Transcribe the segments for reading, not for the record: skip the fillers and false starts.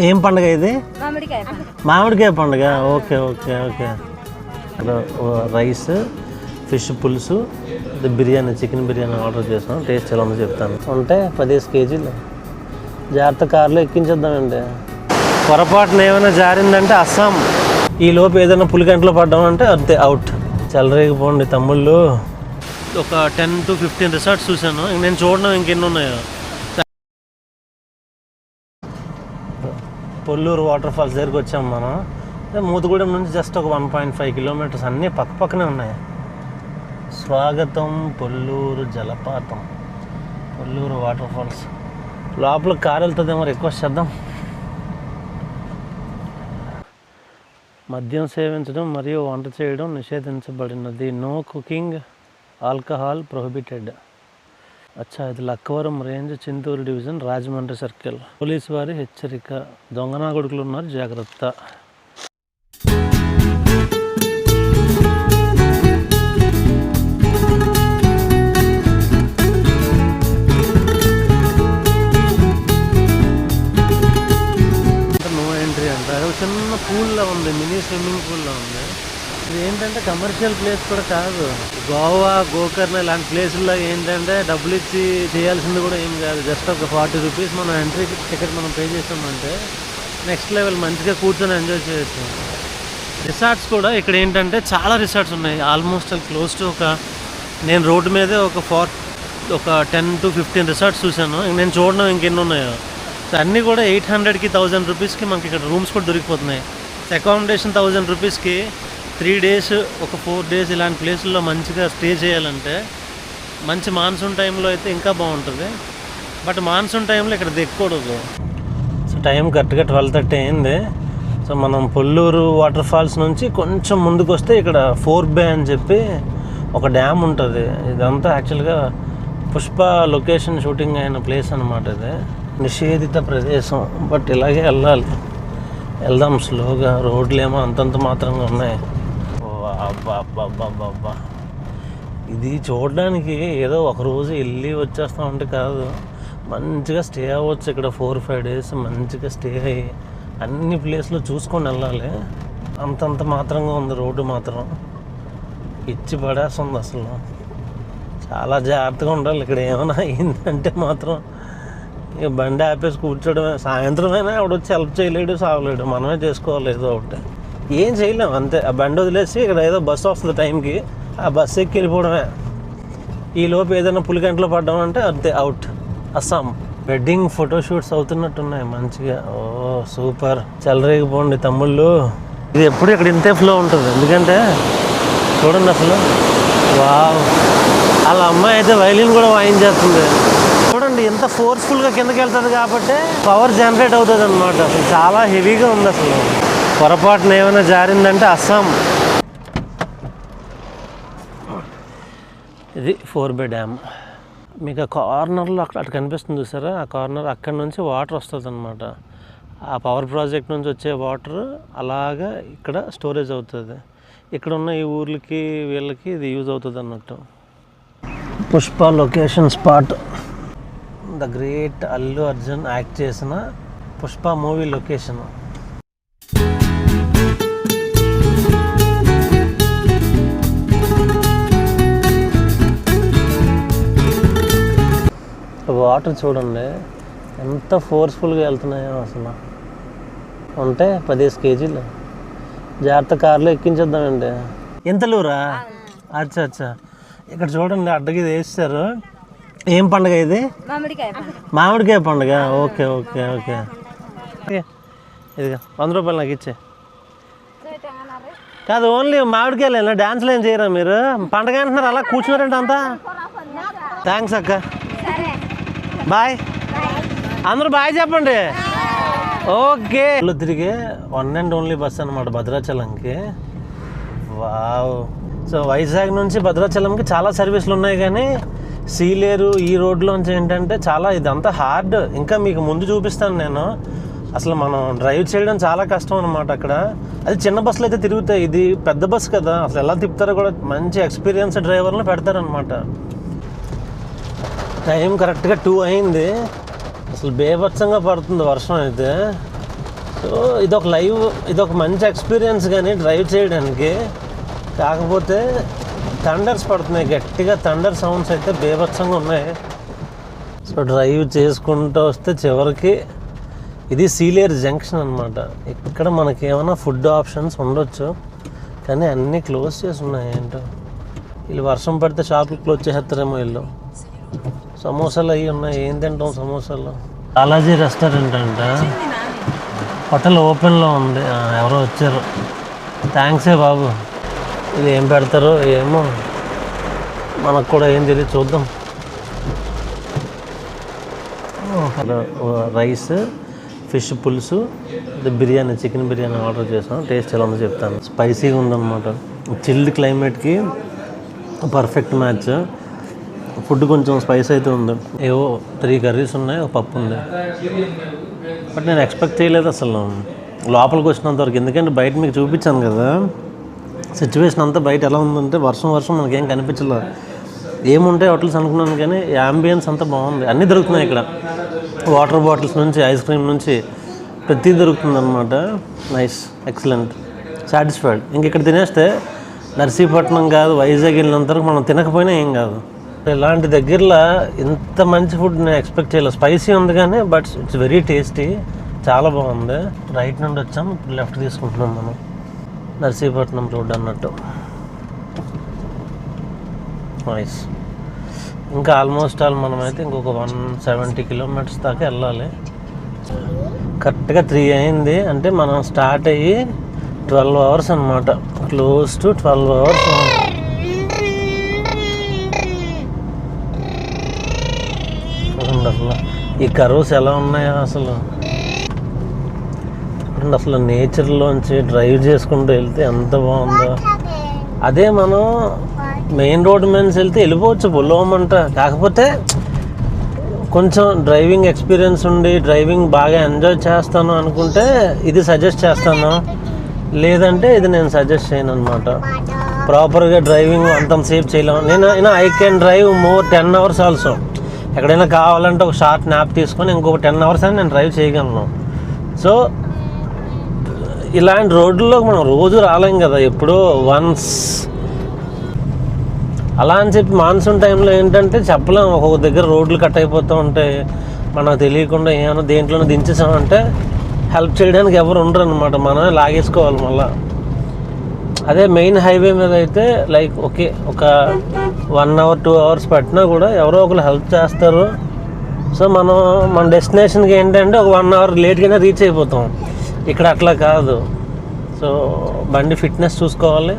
ఏం పండుగ ఇది? మామిడికాయ పండుగ. Okay okay okay. ఇక్కడ రైస్, ఫిష్ పులుసు, బిర్యానీ, చికెన్ బిర్యానీ ఆర్డర్ చేసాం. టేస్ట్ ఎలా ఉందో చెప్తాను. ఉంటే 15 కేజీలు. జాగ్రత్త కార్లో ఎక్కించేద్దామండి. పొరపాటున ఏమైనా జారిందంటే అస్సాం. ఈ లోపు ఏదైనా పులిగంటలో పడ్డామంటే అంతే, అవుట్. చెలరేగిపోండి తమ్ముళ్ళు. ఒక 10 to 15 రిసార్ట్స్ చూశాను. నేను చూడడం ఇంకెన్ని ఉన్నాయో. పొల్లూరు వాటర్ ఫాల్స్ దగ్గరికి వచ్చాము మనం. మూతుగూడెం నుంచి జస్ట్ ఒక 1.5 కిలోమీటర్స్. అన్నీ పక్కనే ఉన్నాయి. స్వాగతం పొల్లూరు జలపాతం, పొల్లూరు వాటర్ ఫాల్స్. లోపల కారు వెళ్తుందేమో, రిక్వెస్ట్ చేద్దాం. మద్యం సేవించడం మరియు వంట చేయడం నిషేధించబడినది. No cooking, alcohol prohibited. అచ్చా, ఇది Lakkavaram range, Chinturu division, Rajahmundry circle. Police వారి హెచ్చరిక, దొంగనా కొడుకులు ఉన్నారు, జాగ్రత్త. నో ఎంట్రీ అంట. చిన్న పూల్లో ఉంది, మినీ స్విమ్మింగ్ పూల్లో ఉంది. ఇది ఏంటంటే కమర్షియల్ ప్లేస్ కూడా కాదు. గోవా, గోకర్ణ ఇలాంటి ప్లేసుల్లో ఏంటంటే డబ్బులు ఇచ్చి చేయాల్సింది కూడా ఏం కాదు. జస్ట్ ఒక 40 రూపీస్ మనం ఎంట్రీ టికెట్ మనం పే చేసామంటే నెక్స్ట్ లెవెల్ మంచిగా కూర్చొని ఎంజాయ్ చేయొచ్చు. రిసార్ట్స్ కూడా ఇక్కడ ఏంటంటే చాలా రిసార్ట్స్ ఉన్నాయి. ఆల్మోస్ట్ క్లోజ్ టు నేను రోడ్డు మీదే ఒక 10 to 15 రిసార్ట్స్ చూశాను. నేను చూడడం ఇంకెన్ని ఉన్నాయో. సో అన్నీ కూడా 800కి 1000 రూపీస్కి మనకి ఇక్కడ రూమ్స్ కూడా దొరికిపోతున్నాయి. అకామిడేషన్ 1000 రూపీస్కి 3 days, ఒక 4 days ఇలాంటి ప్లేసుల్లో మంచిగా స్టే చేయాలంటే మంచి మాన్సూన్ టైంలో అయితే ఇంకా బాగుంటుంది. బట్ మాన్సూన్ టైంలో ఇక్కడ దిక్కకూడదు. సో టైం కరెక్ట్గా 12:30 అయింది. సో మనం పొల్లూరు వాటర్ ఫాల్స్ నుంచి కొంచెం ముందుకు వస్తే ఇక్కడ 4 Bay అని చెప్పి ఒక డ్యామ్ ఉంటుంది. ఇదంతా యాక్చువల్గా పుష్ప లొకేషన్ షూటింగ్ అయిన ప్లేస్ అనమాట. ఇది నిషేధిత ప్రదేశం. బట్ ఇలాగే వెళ్దాం స్లోగా. రోడ్లు ఏమో అంతంత మాత్రంగా ఉన్నాయి. అబ్బా, ఇది చూడడానికి ఏదో ఒకరోజు వెళ్ళి వచ్చేస్తామంటే కాదు. మంచిగా స్టే అవ్వచ్చు ఇక్కడ. 4-5 days మంచిగా స్టే అయ్యి అన్ని ప్లేస్లో చూసుకొని వెళ్ళాలి. అంతంత మాత్రంగా ఉంది రోడ్డు మాత్రం. ఇచ్చి పడేస్తుంది అసలు. చాలా జాగ్రత్తగా ఉండాలి. ఇక్కడ ఏమైనా అయిందంటే మాత్రం ఇక బండి ఆపేసి కూర్చోడమే. సాయంత్రం అయినా వచ్చి హెల్ప్ చేయలేడు, సాగలేడు. మనమే చేసుకోవాలి ఏదో ఒకటి. ఏం చేయలేం అంతే. ఆ బండి వదిలేసి ఇక్కడ ఏదో బస్సు వస్తుంది టైంకి, ఆ బస్సు ఎక్కి వెళ్ళిపోవడమే. ఈ లోపు ఏదైనా పులిగంటలో పడ్డామంటే అంతే, అవుట్. అస్సాం. వెడ్డింగ్ ఫోటోషూట్స్ అవుతున్నట్టున్నాయి మంచిగా. ఓ సూపర్. చెలరేగిపోండి తమ్ముళ్ళు. ఇది ఎప్పుడు ఇక్కడ ఇంతే ఫ్లో ఉంటుంది. ఎందుకంటే చూడండి అసలు. వావ్, వాళ్ళ అమ్మాయి అయితే వైలిన్ కూడా వాయించేస్తుంది. చూడండి ఎంత ఫోర్స్ఫుల్గా కిందకి వెళ్తుంది కాబట్టి పవర్ జనరేట్ అవుతుంది అనమాట. అసలు చాలా హెవీగా ఉంది అసలు. పొరపాటున ఏమైనా జారిందంటే అస్సాం. ఇది 4 Bay డ్యామ్. మీకు ఆ కార్నర్లో అక్కడ కనిపిస్తుంది చూసారా? ఆ కార్నర్ అక్కడి నుంచి వాటర్ వస్తుంది అనమాట. ఆ పవర్ ప్రాజెక్ట్ నుంచి వచ్చే వాటర్ అలాగా ఇక్కడ స్టోరేజ్ అవుతుంది. ఇక్కడ ఉన్న ఈ ఊర్లకి వీళ్ళకి ఇది యూజ్ అవుతుంది అన్నట్టు. Pushpa location spot. The great Allu Arjun act చేసిన పుష్ప మూవీ లొకేషన్. వాటర్ చూడండి ఎంత ఫోర్స్ఫుల్గా వెళ్తున్నాయో అసలు. ఉంటే 15 కేజీలు. జాగ్రత్త కార్లో ఎక్కించేద్దామండి. ఎంత లూరా? అచ్చా. ఇక్కడ చూడండి అడ్డకి ఇది వేస్తారు. ఏం పండుగ ఇది? మామిడికాయ పండుగ. Okay okay okay. ఇదిగా 100 రూపాయలు నాకు ఇచ్చే. కాదు, ఓన్లీ మామిడికాయలేనా? డ్యాన్స్లు ఏం చేయరా మీరు? పండగ అంటున్నారు, అలా కూర్చున్నారంటే అంతా. థ్యాంక్స్ అక్క, బాయ్. అందరూ బాయ్ చెప్పండి. ఓకే. తిరిగే 1 and only బస్ అనమాట భద్రాచలంకి. వావ్. సో వైజాగ్ నుంచి భద్రాచలంకి చాలా సర్వీసులు ఉన్నాయి, కానీ సీలేరు ఈ రోడ్లోంచి ఏంటంటే చాలా ఇదంతా హార్డ్. ఇంకా మీకు ముందు చూపిస్తాను నేను. అసలు మనం డ్రైవ్ చేయడం చాలా కష్టం అనమాట అక్కడ. అది చిన్న బస్సులు అయితే తిరుగుతాయి, ఇది పెద్ద బస్సు కదా, అసలు ఎలా తిప్పుతారో కూడా మంచి ఎక్స్పీరియన్స్ డ్రైవర్లను పెడతారనమాట. టైం కరెక్ట్గా 2 అయింది. అసలు బేభత్సంగా పడుతుంది వర్షం అయితే. సో ఇదొక మంచి ఎక్స్పీరియన్స్ కానీ డ్రైవ్ చేయడానికి. కాకపోతే థండర్స్ పడుతున్నాయి గట్టిగా, థండర్ సౌండ్స్ అయితే బీభత్సంగా ఉన్నాయి. సో డ్రైవ్ చేసుకుంటూ వస్తే చివరికి ఇది సీలేరు జంక్షన్ అనమాట. ఇక్కడ మనకి ఏమైనా ఫుడ్ ఆప్షన్స్ ఉండొచ్చు కానీ అన్నీ క్లోజ్ చేసి ఉన్నాయి. ఏంటో వీళ్ళు వర్షం పడితే షాపులు క్లోజ్ చేసేస్తారేమో వీళ్ళు. సమోసాలు అవి ఉన్నాయి, ఏం తింటాం సమోసాలు. బాలాజీ రెస్టారెంట్ అంట, హోటల్ ఓపెన్లో ఉంది. ఎవరో వచ్చారు, థ్యాంక్సే బాబు. ఇది ఏం పెడతారో ఏమో మనకు కూడా ఏం తెలియదు, చూద్దాం. రైస్, ఫిష్ పులుసు, బిర్యానీ, చికెన్ బిర్యానీ ఆర్డర్ చేసాం. టేస్ట్ ఎలా ఉందో చెప్తాను. స్పైసీగా ఉందన్నమాట. చిల్డ్ క్లైమేట్కి పర్ఫెక్ట్ మ్యాచ్. ఫుడ్ కొంచెం స్పైస్ అయితే ఉంది. ఏవో 3 కర్రీస్ ఉన్నాయి, ఒక పప్పు ఉంది. బట్ నేను ఎక్స్పెక్ట్ చేయలేదు అసలు లోపలికి వచ్చినంత వరకు. ఎందుకంటే బయట మీకు చూపించాను కదా సిచ్యువేషన్ అంతా. బయట ఎలా ఉందంటే వర్షం మనకేం కనిపించలేదు. ఏముంటాయి హోటల్స్ అనుకున్నాను కానీ యాంబియన్స్ అంతా బాగుంది. అన్నీ దొరుకుతున్నాయి ఇక్కడ, వాటర్ బాటిల్స్ నుంచి ఐస్ క్రీమ్ నుంచి ప్రతి దొరుకుతుంది అనమాట. Nice, excellent, satisfied. ఇంక ఇక్కడ తినేస్తే నర్సీపట్నం కాదు వైజాగ్ వెళ్ళినంతవరకు మనం తినకపోయినా ఏం కాదు. ఇలాంటి దగ్గరలో ఇంత మంచి ఫుడ్ నేను ఎక్స్పెక్ట్ చేయలేదు. స్పైసీ ఉంది కానీ బట్ ఇట్స్ వెరీ టేస్టీ, చాలా బాగుంది. రైట్ నుండి వచ్చాం, ఇప్పుడు లెఫ్ట్ తీసుకుంటున్నాం మనం. నర్సీపట్నం రోడ్ అన్నట్టు. నైస్. ఇంకా ఆల్మోస్ట్ మనమైతే ఇంకొక 170 కిలోమీటర్స్ దాకా వెళ్ళాలి. కరెక్ట్గా 3 అయింది. అంటే మనం స్టార్ట్ అయ్యి 12 అవర్స్ అనమాట. Close to 12 hours. అసలు ఈ కర్వ్స్ ఎలా ఉన్నాయో అసలు నేచర్లోంచి డ్రైవ్ చేసుకుంటూ వెళ్తే ఎంత బాగుందో. అదే మనం మెయిన్ రోడ్ మీద వెళ్తే వెళ్ళిపోవచ్చు పొలోమంట. కాకపోతే కొంచెం డ్రైవింగ్ ఎక్స్పీరియన్స్ ఉండి డ్రైవింగ్ బాగా ఎంజాయ్ చేస్తాను అనుకుంటే ఇది సజెస్ట్ చేస్తాను, లేదంటే ఇది నేను సజెస్ట్ చేయను అనమాట. ప్రాపర్గా డ్రైవింగ్ అంతసేపు చేయలేము. నేను I can drive more 10 hours also. ఎక్కడైనా కావాలంటే ఒక షార్ట్ న్యాప్ తీసుకొని ఇంకొక 10 అవర్స్ అని నేను డ్రైవ్ చేయగలను. సో ఇలాంటి రోడ్లలో మనం రోజు రాలేం కదా, ఎప్పుడో వన్స్. అలా అని చెప్పి మాన్సూన్ టైంలో ఏంటంటే చెప్పలేం, ఒక్కొక్క దగ్గర రోడ్లు కట్ అయిపోతూ ఉంటాయి. మనకు తెలియకుండా ఏమైనా దేంట్లోనే దించేసామంటే హెల్ప్ చేయడానికి ఎవరు ఉండరు అనమాట. మనమే లాగేసుకోవాలి మళ్ళీ. అదే మెయిన్ హైవే మీద అయితే లైక్ ఓకే, ఒక 1 అవర్ 2 అవర్స్ పట్టినా కూడా ఎవరో ఒకరు హెల్ప్ చేస్తారు. సో మన డెస్టినేషన్కి ఏంటంటే ఒక 1 అవర్ లేట్గానే రీచ్ అయిపోతాం. ఇక్కడ అట్లా కాదు. సో బండి ఫిట్నెస్ చూసుకోవాలి.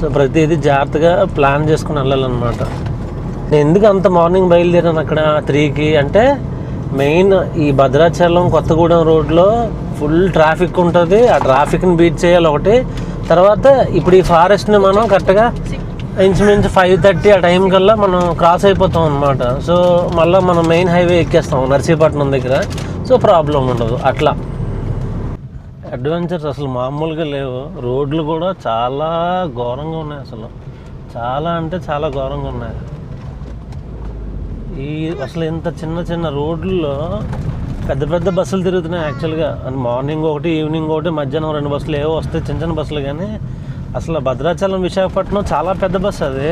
సో ప్రతిదీ జాగ్రత్తగా ప్లాన్ చేసుకుని వెళ్ళాలన్నమాట. నేను ఎందుకు అంత మార్నింగ్ బయలుదేరాను అక్కడ 3కి అంటే, మెయిన్ ఈ భద్రాచలం కొత్తగూడెం రోడ్లో ఫుల్ ట్రాఫిక్ ఉంటుంది. ఆ ట్రాఫిక్ని బీట్ చేయాలి ఒకటి. తర్వాత ఇప్పుడు ఈ ఫారెస్ట్ని మనం కరెక్ట్గా ఇంచుమించు 5:30 ఆ టైం కల్లా మనం క్రాస్ అయిపోతాం అనమాట. సో మళ్ళీ మనం మెయిన్ హైవే ఎక్కేస్తాం నర్సీపట్నం దగ్గర. సో ప్రాబ్లం ఉండదు. అట్లా అడ్వెంచర్స్ అసలు మామూలుగా లేవు. రోడ్లు కూడా చాలా ఘోరంగా ఉన్నాయి. అసలు చాలా అంటే చాలా ఘోరంగా ఉన్నాయి. అసలు ఇంత చిన్న రోడ్లలో పెద్ద బస్సులు తిరుగుతున్నాయి యాక్చువల్గా. మార్నింగ్ ఒకటి, ఈవినింగ్ ఒకటి, మధ్యాహ్నం 2 బస్సులు ఏవో వస్తాయి, చిన్న బస్సులు. కానీ అసలు భద్రాచలం విశాఖపట్నం చాలా పెద్ద బస్సు అది.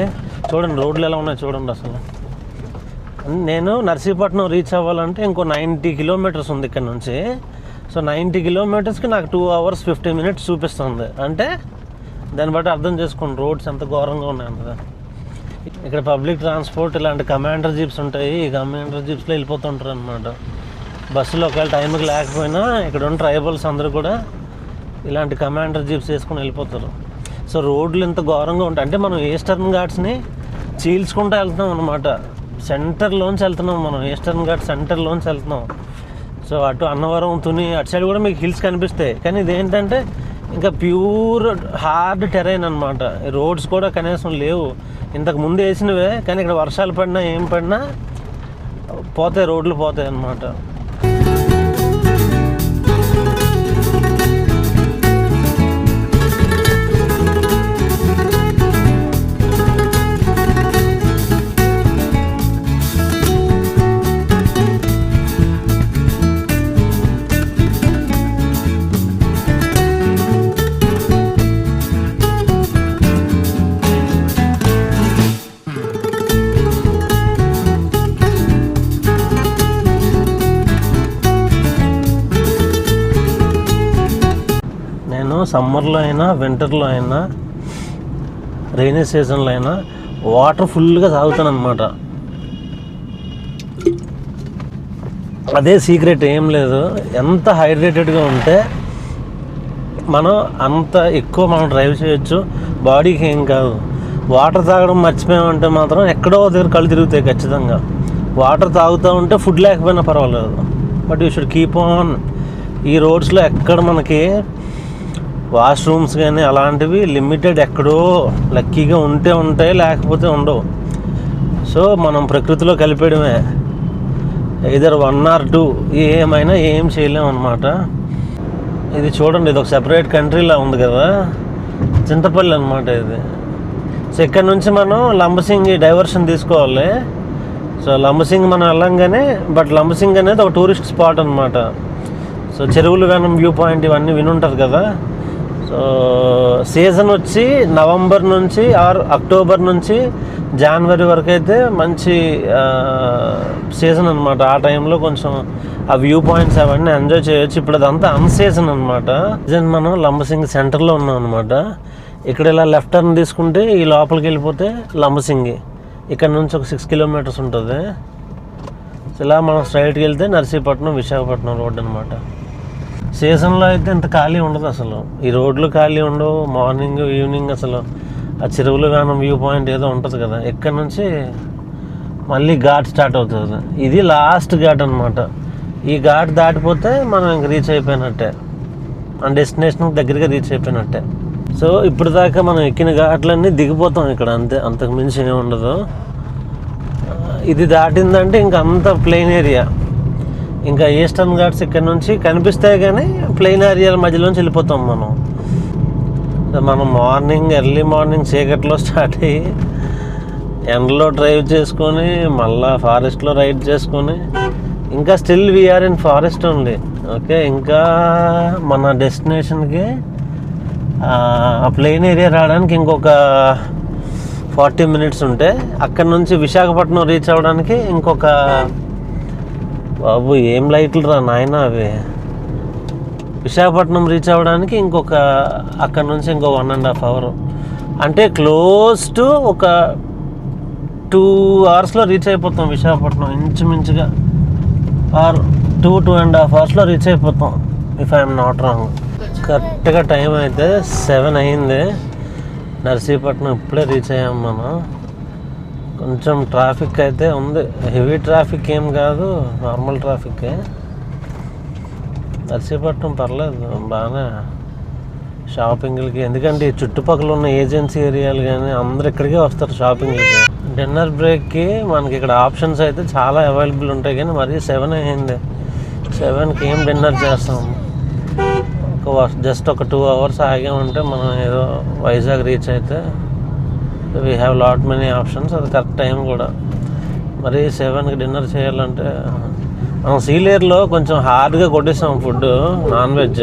చూడండి రోడ్లు ఎలా ఉన్నాయి చూడండి. అసలు నేను నర్సీపట్నం రీచ్ అవ్వాలంటే ఇంకో 90 కిలోమీటర్స్ ఉంది ఇక్కడ నుంచి. సో 90 కిలోమీటర్స్కి నాకు 2 అవర్స్ 50 మినిట్స్ చూపిస్తుంది. అంటే దాన్ని బట్టి అర్థం చేసుకోండి రోడ్స్ ఎంత ఘోరంగా ఉన్నాయి కదా. ఇక్కడ పబ్లిక్ ట్రాన్స్పోర్ట్ ఇలాంటి కమాండర్ జీప్స్ ఉంటాయి. ఈ కమాండర్ జీప్స్లో వెళ్ళిపోతుంటారు అనమాట. బస్సులో ఒకవేళ టైంకి లేకపోయినా ఇక్కడ ఉన్న ట్రైబల్స్ అందరూ కూడా ఇలాంటి కమాండర్ జీప్స్ వేసుకొని వెళ్ళిపోతారు. సో రోడ్లు ఇంత ఘోరంగా ఉంటాయి. అంటే మనం ఈస్టర్న్ ఘాట్స్ని చీల్చుకుంటూ వెళ్తున్నాం అనమాట. సెంటర్లోంచి వెళ్తున్నాం మనం, ఈస్టర్న్ ఘాట్ సెంటర్లోంచి వెళ్తున్నాం. సో అటు అన్నవరం, తుని అటు సైడ్ కూడా మీకు హిల్స్ కనిపిస్తాయి. కానీ ఇదేంటంటే ఇంకా ప్యూర్ హార్డ్ టెరైన్ అనమాట. రోడ్స్ కూడా కనీసం లేవు. ఇంతకు ముందు వేసినవే కానీ ఇక్కడ వర్షాలు పడినా ఏం పడినా పోతాయి, రోడ్లు పోతాయి అన్నమాట. సమ్మర్లో అయినా వింటర్లో అయినా రైనీ సీజన్లో అయినా వాటర్ ఫుల్గా తాగుతాను అనమాట. అదే సీక్రెట్, ఏం లేదు. ఎంత హైడ్రేటెడ్గా ఉంటే మనం అంత ఎక్కువ మనం డ్రైవ్ చేయొచ్చు, బాడీకి ఏం కాదు. వాటర్ తాగడం మర్చిపోయామంటే మాత్రం ఎక్కడో దగ్గర కళ్ళు తిరుగుతాయి ఖచ్చితంగా. వాటర్ తాగుతూ ఉంటే ఫుడ్ లేకపోయినా పర్వాలేదు, but you should keep on. ఈ రోడ్స్లో ఎక్కడ మనకి వాష్రూమ్స్ కానీ అలాంటివి లిమిటెడ్, ఎక్కడో లక్కీగా ఉంటే ఉంటాయి, లేకపోతే ఉండవు. సో మనం ప్రకృతిలో కలిపేయడమే, either 1 or 2, ఏమైనా ఏం చేయలేము అనమాట. ఇది చూడండి, ఇది ఒక సెపరేట్ కంట్రీలా ఉంది కదా, చింతపల్లి అనమాట ఇది. సో ఇక్కడ నుంచి మనం లంబసింగ్ డైవర్షన్ తీసుకోవాలి. సో లంబసింగ్ మనం వెళ్ళంగానే, బట్ లంబసింగ్ అనేది ఒక టూరిస్ట్ స్పాట్ అనమాట. సో చెరువులు వేనం వ్యూ పాయింట్ ఇవన్నీ వినుంటారు కదా. సో సీజన్ వచ్చి నవంబర్ నుంచి ఆర్ అక్టోబర్ నుంచి జనవరి వరకు అయితే మంచి సీజన్ అనమాట. ఆ టైంలో కొంచెం ఆ వ్యూ పాయింట్స్ అవన్నీ ఎంజాయ్ చేయొచ్చు. ఇప్పుడు అదంతా అన్సీజన్ అనమాట. సీజన్ మనం లంబసింగ్ సెంటర్లో ఉన్నాం అనమాట. ఇక్కడ ఇలా లెఫ్ట్ టర్న్ తీసుకుంటే ఈ లోపలికి వెళ్ళిపోతే లంబసింగి, ఇక్కడ నుంచి ఒక 6 kilometers ఉంటుంది. ఇలా మనం స్ట్రైట్కి వెళ్తే నర్సీపట్నం విశాఖపట్నం రోడ్ అనమాట. సీజన్లో అయితే ఇంత ఖాళీ ఉండదు అసలు, ఈ రోడ్లు ఖాళీ ఉండవు. మార్నింగ్ ఈవినింగ్ అసలు ఆ చెరువులు వేనం వ్యూ పాయింట్ ఏదో ఉంటుంది కదా, ఇక్కడ నుంచి మళ్ళీ ఘాట్ స్టార్ట్ అవుతుంది. ఇది లాస్ట్ ఘాట్ అనమాట. ఈ ఘాట్ దాటిపోతే మనం ఇంక రీచ్ అయిపోయినట్టే, మన డెస్టినేషన్కి దగ్గరగా రీచ్ అయిపోయినట్టే. సో ఇప్పుడు దాకా మనం ఎక్కిన ఘాట్లన్నీ దిగిపోతాం ఇక్కడ, అంతే, అంతకు మించి ఏమి ఉండదు. ఇది దాటిందంటే ఇంక అంత ప్లెయిన్ ఏరియా. ఇంకా ఈస్టర్న్ ఘాట్స్ ఇక్కడ నుంచి కనిపిస్తాయి కానీ ప్లెయిన్ ఏరియాల మధ్యలోంచి వెళ్ళిపోతాం మనం. ఎర్లీ మార్నింగ్ చీకట్లో స్టార్ట్ అయ్యి ఎండలో డ్రైవ్ చేసుకొని మళ్ళీ ఫారెస్ట్లో రైడ్ చేసుకొని, ఇంకా still we are in forest only. Okay, ఇంకా మన డెస్టినేషన్కి ఆ ప్లెయిన్ ఏరియా రావడానికి ఇంకొక 40 minutes ఉంటే, అక్కడ నుంచి విశాఖపట్నం రీచ్ అవ్వడానికి ఇంకొక, బాబు ఏం లైట్లు రా నాయన అవి, విశాఖపట్నం రీచ్ అవ్వడానికి ఇంకొక, అక్కడ నుంచి ఇంకో 1.5 hours. అంటే క్లోజ్ టు ఒక 2 hours రీచ్ అయిపోతాం విశాఖపట్నం ఇంచుమించుగా, ఆర్ 2.5 hours రీచ్ అయిపోతాం ఇఫ్ ఐఎమ్ నాట్ రాంగ్. కరెక్ట్గా టైం అయితే 7 అయింది. నర్సీపట్నం ఇప్పుడే రీచ్ అయ్యాం మనం. కొంచెం ట్రాఫిక్ అయితే ఉంది, హెవీ ట్రాఫిక్ ఏం కాదు, నార్మల్ ట్రాఫిక్కే. నర్సీపట్నం పర్లేదు, బాగానే షాపింగ్లకి, ఎందుకంటే ఈ చుట్టుపక్కల ఉన్న ఏజెన్సీ ఏరియాలు కానీ అందరు ఇక్కడికే వస్తారు షాపింగ్లకి. డిన్నర్ బ్రేక్కి మనకి ఇక్కడ ఆప్షన్స్ అయితే చాలా అవైలబుల్ ఉంటాయి, కానీ మరీ 7 అయింది. 7కి ఏం డిన్నర్ చేస్తాం, జస్ట్ ఒక 2 hours ఆగామంటే మనం ఏదో వైజాగ్ రీచ్ అయితే we have lot many options. అది కరెక్ట్ టైం కూడా. మరి 7కి డిన్నర్ చేయాలంటే మనం సీలేరులో కొంచెం హార్డ్గా కొట్టేస్తాం ఫుడ్, నాన్ వెజ్.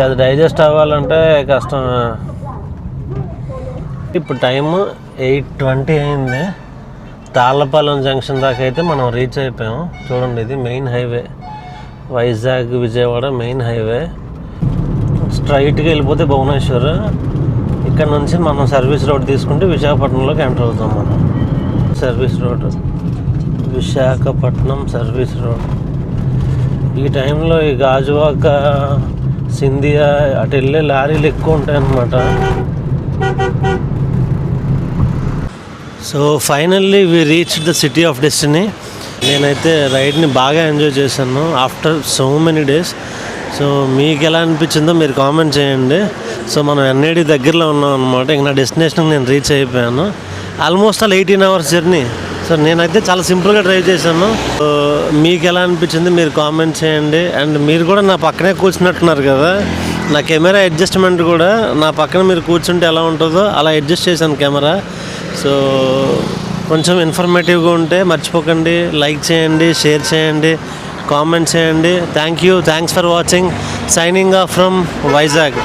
అది డైజెస్ట్ అవ్వాలంటే కష్టం. ఇప్పుడు టైము 8:20 అయింది. తాళ్ళపాలెం జంక్షన్ దాకా అయితే మనం రీచ్ అయిపోయాం. చూడండి, ఇది main highway, Vizag Vijayawada main highway. స్ట్రైట్గా వెళ్ళిపోతే భువనేశ్వర్, ఇక్కడ నుంచి మనం సర్వీస్ రోడ్ తీసుకుంటే విశాఖపట్నంలోకి ఎంటర్ అవుతాం మనం. Service road, Visakhapatnam service road. ఈ టైంలో ఈ గాజువాక, సింధియా అటు వెళ్ళే లారీలు ఎక్కువ ఉంటాయి అన్నమాట. So finally we reach the city of destiny. నేనైతే రైడ్ని బాగా ఎంజాయ్ చేశాను after so many days. So మీకు ఎలా అనిపించిందో మీరు కామెంట్ చేయండి. సో మనం ఎన్ఐడి దగ్గరలో ఉన్నాం అనమాట. ఇంక నా డెస్టినేషన్కి నేను రీచ్ అయిపోయాను. Almost 18 hours journey. సో నేనైతే చాలా సింపుల్గా డ్రైవ్ చేశాను. సో మీకు ఎలా అనిపించింది మీరు కామెంట్ చేయండి. అండ్ మీరు కూడా నా పక్కనే కూర్చున్నట్టున్నారు కదా, నా కెమెరా అడ్జస్ట్మెంట్ కూడా నా పక్కన మీరు కూర్చుంటే ఎలా ఉంటుందో అలా అడ్జస్ట్ చేశాను కెమెరా. సో కొంచెం ఇన్ఫర్మేటివ్గా ఉంటే మర్చిపోకండి, లైక్ చేయండి, షేర్ చేయండి, కామెంట్ చేయండి. Thanks for watching. Signing off from Vizag.